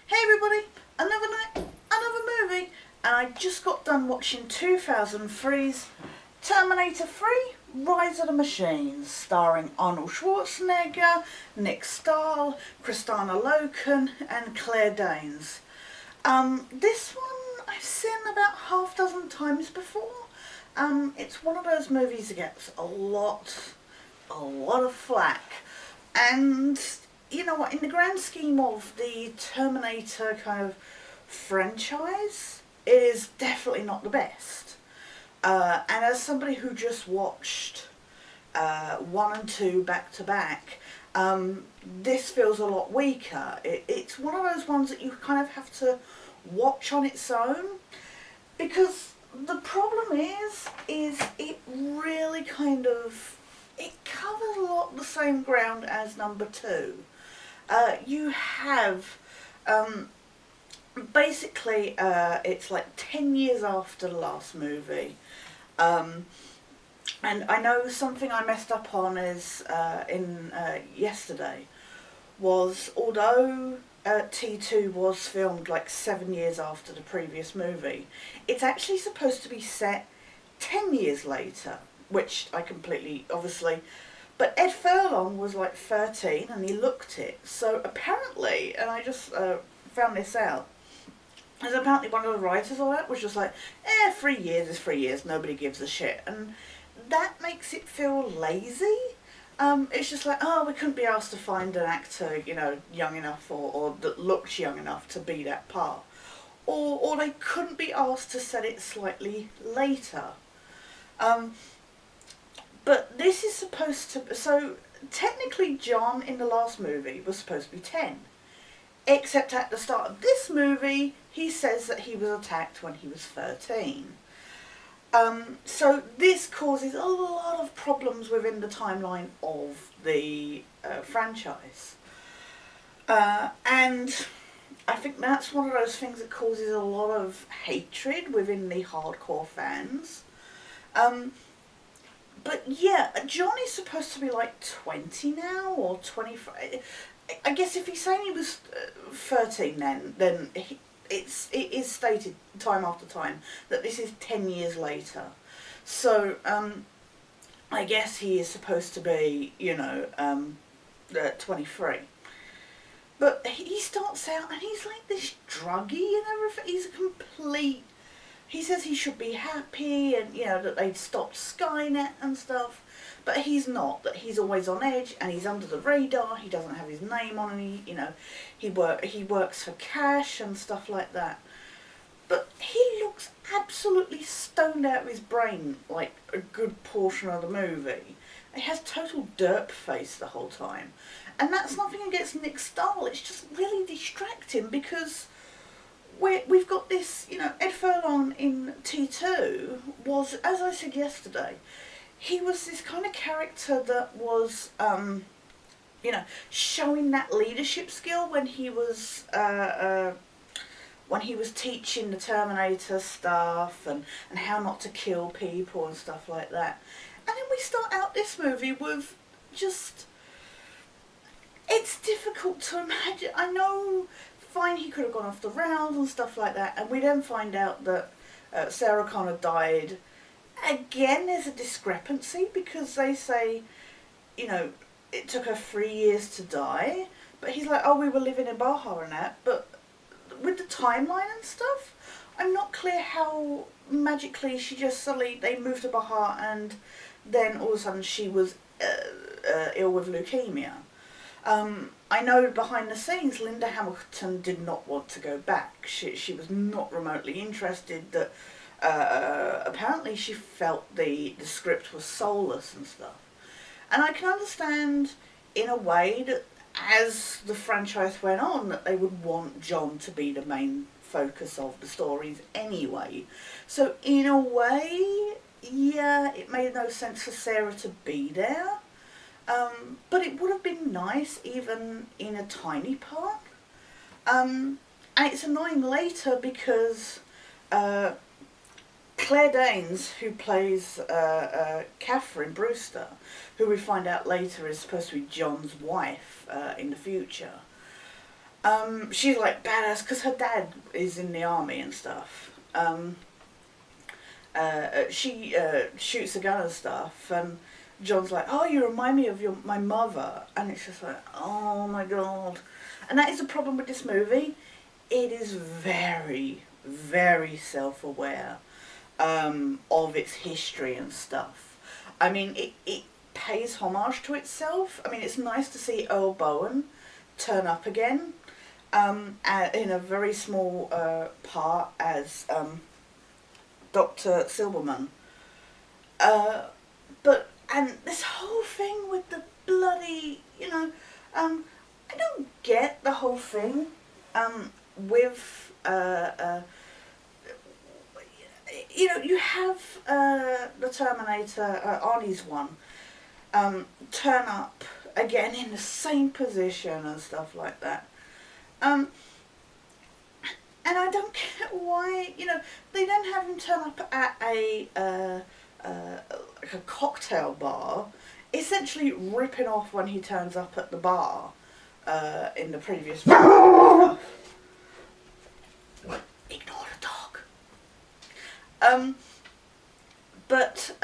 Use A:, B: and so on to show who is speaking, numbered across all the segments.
A: Hey everybody, another night, another movie, and I just got done watching 2003's Terminator 3, Rise of the Machines, starring Arnold Schwarzenegger, Nick Stahl, Kristanna Loken and Claire Danes. This one I've seen about half a dozen times before. It's one of those movies that gets a lot of flack, and you know what, in the grand scheme of the Terminator kind of franchise, it is definitely not the best. And as somebody who just watched 1 and 2 back to back, this feels a lot weaker. It's one of those ones that you kind of have to watch on its own, because the problem is it really kind of, it covers a lot of the same ground as number 2. You have, basically, it's like 10 years after the last movie. And I know something I messed up on is, yesterday, was although T2 was filmed like 7 years after the previous movie, it's actually supposed to be set 10 years later, which I completely, obviously, but Ed Furlong was like 13 and he looked it. So apparently, and I just found this out, as apparently one of the writers of that was just like, 3 years is 3 years, nobody gives a shit. And that makes it feel lazy. It's just like, oh, we couldn't be asked to find an actor, you know, young enough or that looks young enough to be that part. Or they couldn't be asked to set it slightly later. But this is supposed to, so technically John in the last movie was supposed to be 10. Except at the start of this movie, he says that he was attacked when he was 13. So this causes a lot of problems within the timeline of the franchise. And I think that's one of those things that causes a lot of hatred within the hardcore fans. But yeah, John is supposed to be like 20 now, or 25. I guess if he's saying he was 13 then it is stated time after time that this is 10 years later. So, I guess he is supposed to be, 23. But he starts out and he's like this druggy and everything. He's a complete... He says he should be happy and, that they'd stopped Skynet and stuff. But he's not. That he's always on edge and he's under the radar. He doesn't have his name on any, he works for cash and stuff like that. But he looks absolutely stoned out of his brain like a good portion of the movie. He has total derp face the whole time. And that's nothing against Nick Stahl. It's just really distracting because we've got this, Ed Furlong in T2 was, as I said yesterday, he was this kind of character that was, showing that leadership skill when he was teaching the Terminator stuff and how not to kill people and stuff like that. And then we start out this movie with just, it's difficult to imagine. I know, fine, he could have gone off the rails and stuff like that, and we then find out that Sarah Connor died. Again, there's a discrepancy because they say, it took her 3 years to die, but he's like, oh, we were living in Baja and that, but with the timeline and stuff, I'm not clear how magically she just suddenly, they moved to Baja and then all of a sudden she was ill with leukemia. I know behind the scenes Linda Hamilton did not want to go back. She was not remotely interested. That apparently she felt the script was soulless and stuff. And I can understand in a way that as the franchise went on that they would want John to be the main focus of the stories anyway. So in a way, yeah, it made no sense for Sarah to be there. But it would have been nice even in a tiny part. And it's annoying later because Claire Danes, who plays Catherine Brewster, who we find out later is supposed to be John's wife in the future, She's like badass because her dad is in the army and stuff. She shoots a gun and stuff, and John's like, "Oh, you remind me of my mother," and it's just like, "Oh my god!" And that is the problem with this movie. It is very, very self-aware of its history and stuff. I mean, it pays homage to itself. I mean, it's nice to see Earl Bowen turn up again in a very small part as Dr. Silberman. And this whole thing with the bloody, I don't get the whole thing with, you have the Terminator, Arnie's one, turn up again in the same position and stuff like that. And I don't get why, they then have him turn up at like a cocktail bar, essentially ripping off when he turns up at the bar in the previous movie. Ignore the dog. But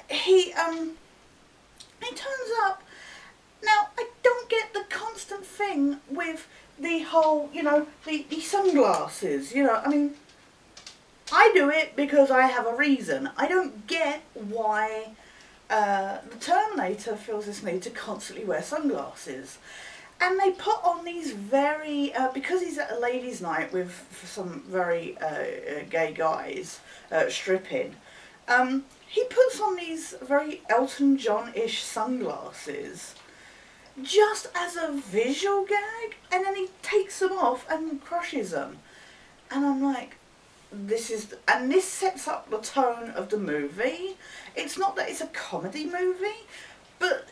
A: he turns up. Now, I don't get the constant thing with the whole, the sunglasses, I mean, I do it because I have a reason. I don't get why the Terminator feels this need to constantly wear sunglasses. And they put on these very, because he's at a ladies' night with some very gay guys stripping, he puts on these very Elton John-ish sunglasses just as a visual gag, and then he takes them off and crushes them. And I'm like, this sets up the tone of the movie. It's not that it's a comedy movie, but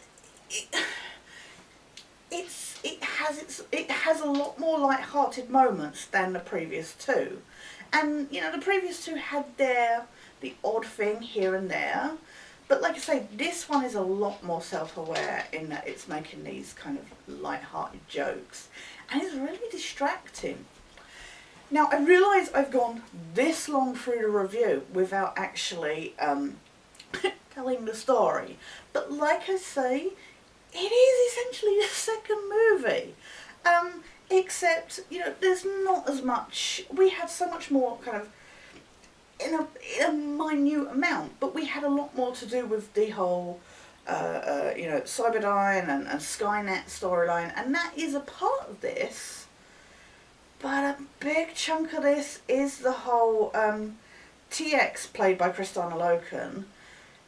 A: it has a lot more light-hearted moments than the previous two. And the previous two had the odd thing here and there, but like I say, this one is a lot more self-aware in that it's making these kind of light-hearted jokes, and it's really distracting. Now, I realise I've gone this long through the review without actually telling the story, but like I say, it is essentially the second movie, except, there's not as much, we had so much more kind of, in a minute amount, but we had a lot more to do with the whole, Cyberdyne and Skynet storyline, and that is a part of this. But a big chunk of this is the whole TX, played by Kristanna Loken,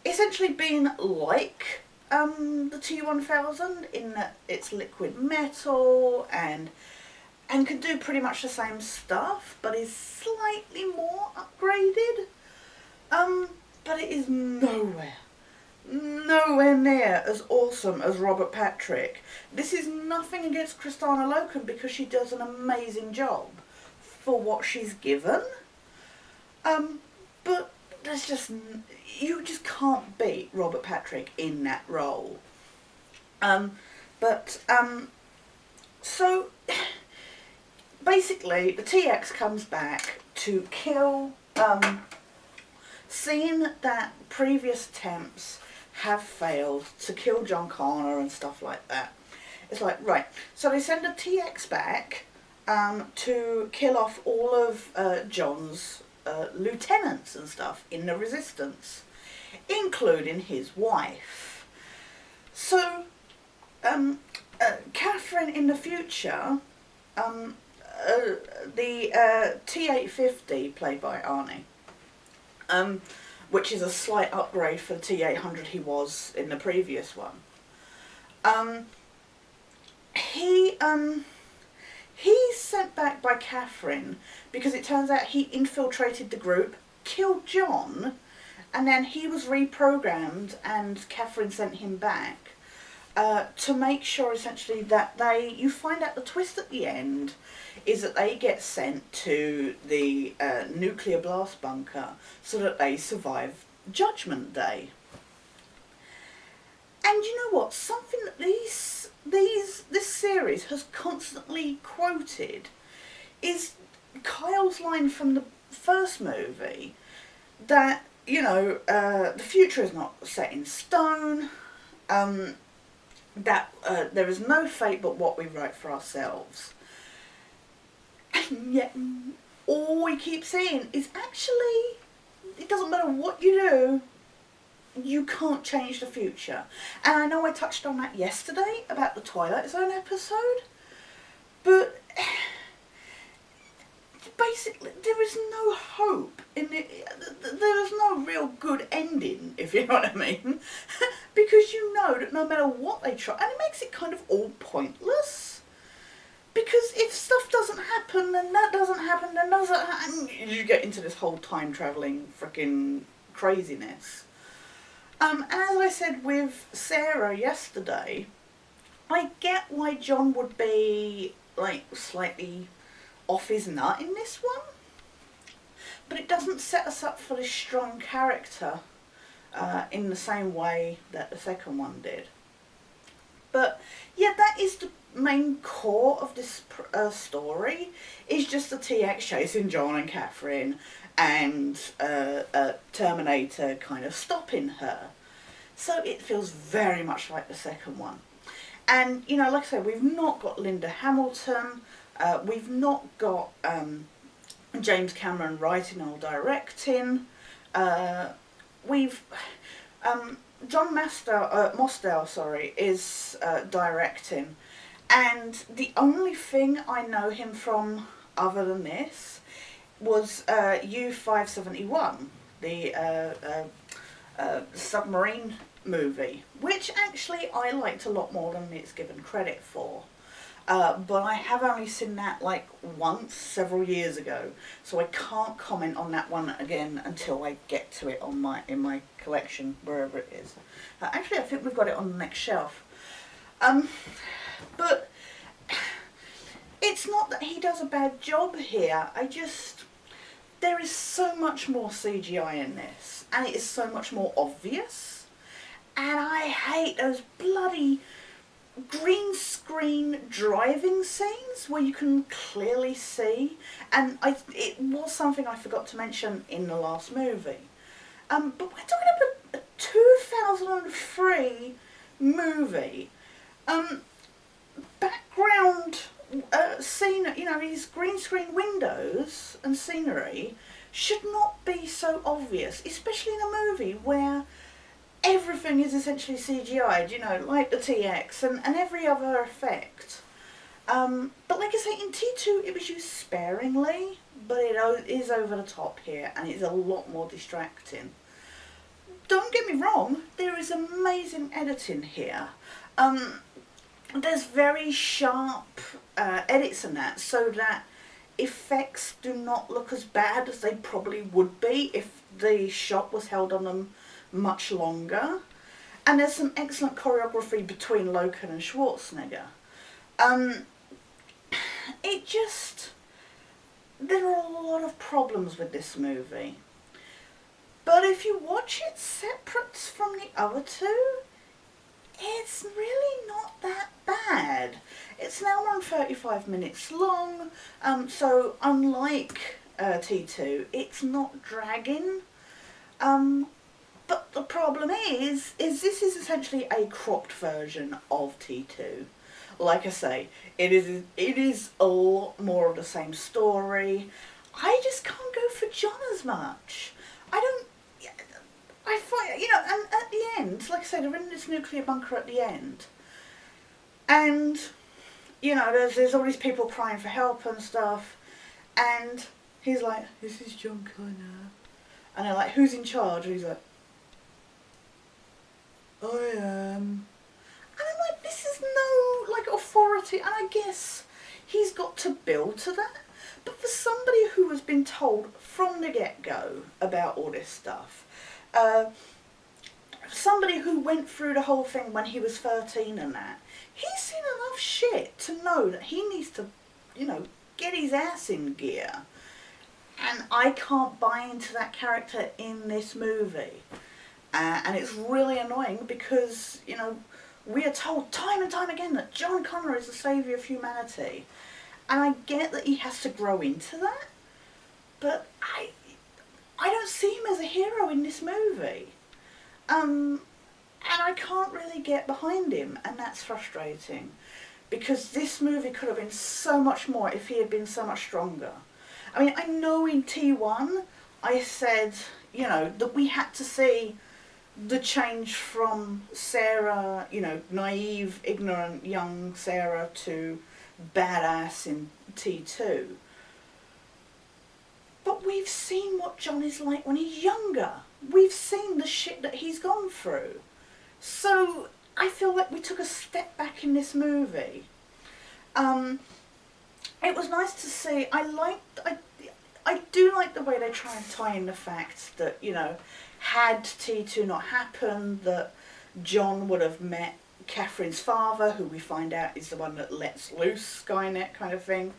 A: essentially being like the T-1000 in that it's liquid metal and can do pretty much the same stuff, but is slightly more upgraded. But it is nowhere near as awesome as Robert Patrick. This is nothing against Kristanna Loken because she does an amazing job for what she's given. But there's you just can't beat Robert Patrick in that role. So basically the TX comes back to kill, seeing that previous attempts have failed to kill John Connor and stuff like that. It's like, right, so they send a TX back to kill off all of John's lieutenants and stuff in the Resistance, including his wife. So, Catherine in the future, the T-850, played by Arnie, which is a slight upgrade for the T-800 he was in the previous one. He's sent back by Catherine because it turns out he infiltrated the group, killed John, and then he was reprogrammed and Catherine sent him back to make sure essentially that you find out the twist at the end is that they get sent to the nuclear blast bunker so that they survive Judgment Day. And you know what? Something that these this series has constantly quoted is Kyle's line from the first movie that, you know, the future is not set in stone, that there is no fate but what we write for ourselves. And yet all we keep saying is actually, it doesn't matter what you do, you can't change the future. And I know I touched on that yesterday about the Twilight Zone episode, but basically there is no hope in it. There is no real good ending, if you know what I mean. Because you know that no matter what they try, and it makes it kind of all pointless. Because if stuff doesn't happen, then that doesn't happen, then doesn't happen. You get into this whole time travelling freaking craziness. And as I said with Sarah yesterday, I get why John would be like slightly off his nut in this one, but it doesn't set us up for this strong character in the same way that the second one did. But yeah, that is the main core of this story, is just the TX chasing John and Catherine and Terminator kind of stopping her. So it feels very much like the second one. And, you know, like I say, we've not got Linda Hamilton, we've not got James Cameron writing or directing, we've... John Mosdale, is directing, and the only thing I know him from other than this was U-571, the submarine movie, which actually I liked a lot more than it's given credit for. But I have only seen that like once several years ago, so I can't comment on that one again until I get to it on in my collection, wherever it is. Actually, I think we've got it on the next shelf. But it's not that he does a bad job here. There is so much more CGI in this, and it is so much more obvious. And I hate those bloody green screen driving scenes where you can clearly see, and it was something I forgot to mention in the last movie. But we're talking about a 2003 movie. Background scene, you know, these green screen windows and scenery should not be so obvious, especially in a movie where everything is essentially CGI'd, you know, like the TX and every other effect. But like I say, in T2 it was used sparingly, but it is over the top here, and it's a lot more distracting. Don't get me wrong, there is amazing editing here. There's very sharp edits in that, so that effects do not look as bad as they probably would be if the shot was held on them much longer. And there's some excellent choreography between Loken and Schwarzenegger. There are a lot of problems with this movie. But if you watch it separate from the other two, it's really not that bad. It's an hour and 35 minutes long, so unlike T2, it's not dragging. But the problem is this is essentially a cropped version of T2. Like I say, it is a lot more of the same story. I just can't go for John as much. I find, you know, and at the end, like I say, they're in this nuclear bunker at the end. And, you know, there's all these people crying for help and stuff. And he's like, this is John Connor. And they're like, who's in charge? And he's like, I am. And I'm like, this is no, like, authority. And I guess he's got to build to that. But for somebody who has been told from the get-go about all this stuff, somebody who went through the whole thing when he was 13 and that, he's seen enough shit to know that he needs to, you know, get his ass in gear. And I can't buy into that character in this movie. And it's really annoying because, you know, we are told time and time again that John Connor is the saviour of humanity. And I get that he has to grow into that, but I don't see him as a hero in this movie. And I can't really get behind him, and that's frustrating. Because this movie could have been so much more if he had been so much stronger. I mean, I know in T1 I said, you know, that we had to see the change from Sarah, you know, naive, ignorant, young Sarah to badass in T2. But we've seen what John is like when he's younger. We've seen the shit that he's gone through. So I feel like we took a step back in this movie. It was nice to see. I do like the way they try and tie in the fact that, you know, had T2 not happened, that John would have met Catherine's father, who we find out is the one that lets loose Skynet kind of thing.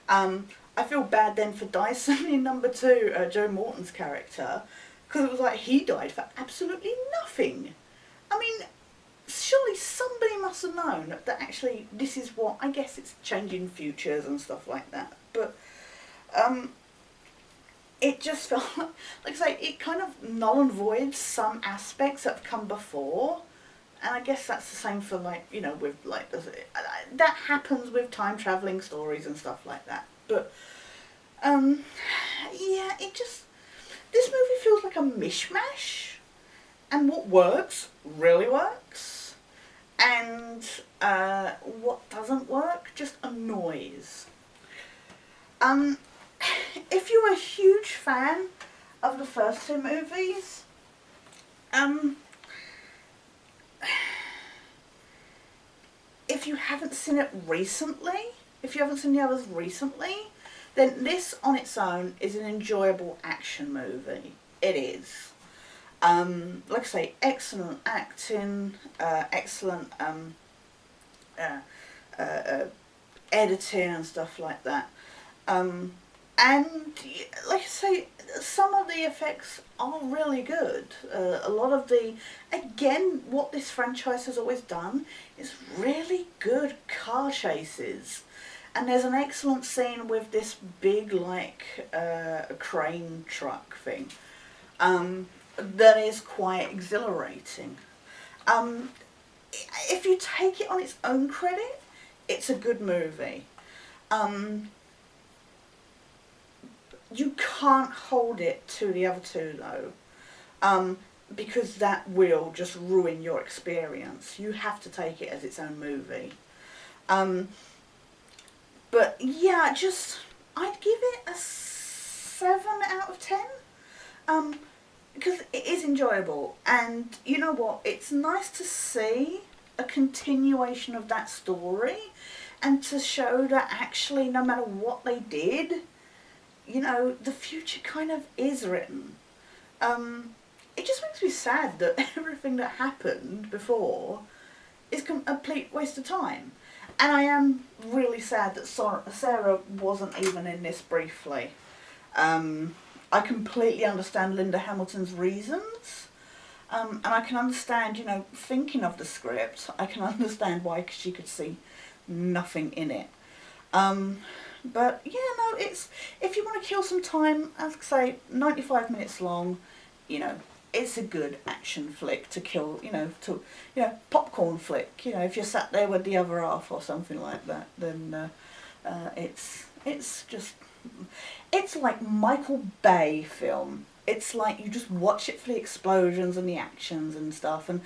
A: I feel bad then for Dyson in number 2, Joe Morton's character, because it was like he died for absolutely nothing. I mean, surely somebody must have known that actually this is what, I guess it's changing futures and stuff like that, but it just felt like I say, it kind of null and voids some aspects that have come before. And I guess that's the same for, like, you know, with, like, that happens with time travelling stories and stuff like that. But, yeah, this movie feels like a mishmash. And what works really works. And what doesn't work just annoys. If you're a huge fan of the first 2 movies, if you haven't seen it recently, if you haven't seen the others recently, then this on its own is an enjoyable action movie. It is. Like I say, excellent acting, excellent editing and stuff like that. And like I say, some of the effects are really good. A lot of the, again, what this franchise has always done is really good car chases. And there's an excellent scene with this big, like, crane truck thing that is quite exhilarating. If you take it on its own credit, it's a good movie. You can't hold it to the other 2 though, because that will just ruin your experience. You have to take it as its own movie. But yeah, I'd give it a 7 out of 10, because it is enjoyable, and you know what, it's nice to see a continuation of that story, and to show that actually no matter what they did, you know, the future kind of is written. It just makes me sad that everything that happened before is a complete waste of time. And I am really sad that Sarah wasn't even in this briefly. I completely understand Linda Hamilton's reasons. And I can understand, you know, thinking of the script, I can understand why she could see nothing in it. But yeah, no, it's, if you want to kill some time, as I say, 95 minutes long, you know, it's a good action flick to kill, you know, popcorn flick. You know, if you're sat there with the other half or something like that, then it's just, it's like Michael Bay film. It's like you just watch it for the explosions and the actions and stuff, and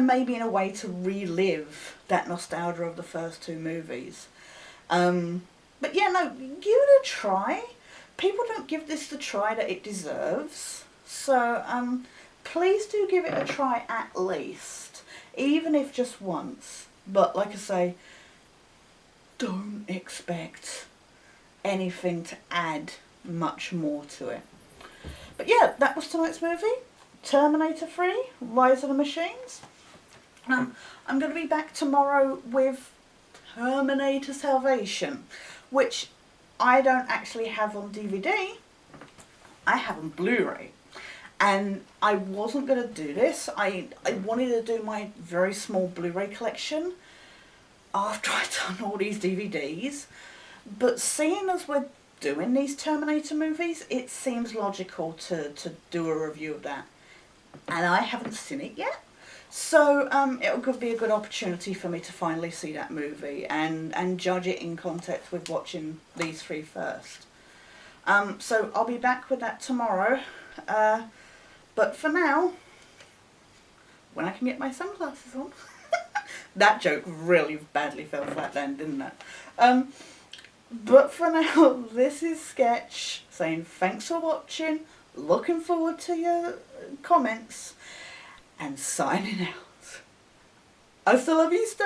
A: maybe in a way to relive that nostalgia of the first 2 movies. But yeah, no, give it a try. People don't give this the try that it deserves. So, please do give it a try at least. Even if just once. But like I say, don't expect anything to add much more to it. But yeah, that was tonight's movie. Terminator 3, Rise of the Machines. I'm going to be back tomorrow with Terminator Salvation, which I don't actually have on DVD. I have on Blu-ray. And I wasn't going to do this. I wanted to do my very small Blu-ray collection after I'd done all these DVDs. But seeing as we're doing these Terminator movies, it seems logical to do a review of that. And I haven't seen it yet. So it would be a good opportunity for me to finally see that movie and judge it in context with watching these three first. So I'll be back with that tomorrow. But for now, when I can get my sunglasses on. That joke really badly fell flat then, didn't it? But for now, this is Sketch saying thanks for watching, looking forward to your comments, and signing out. Hasta la vista!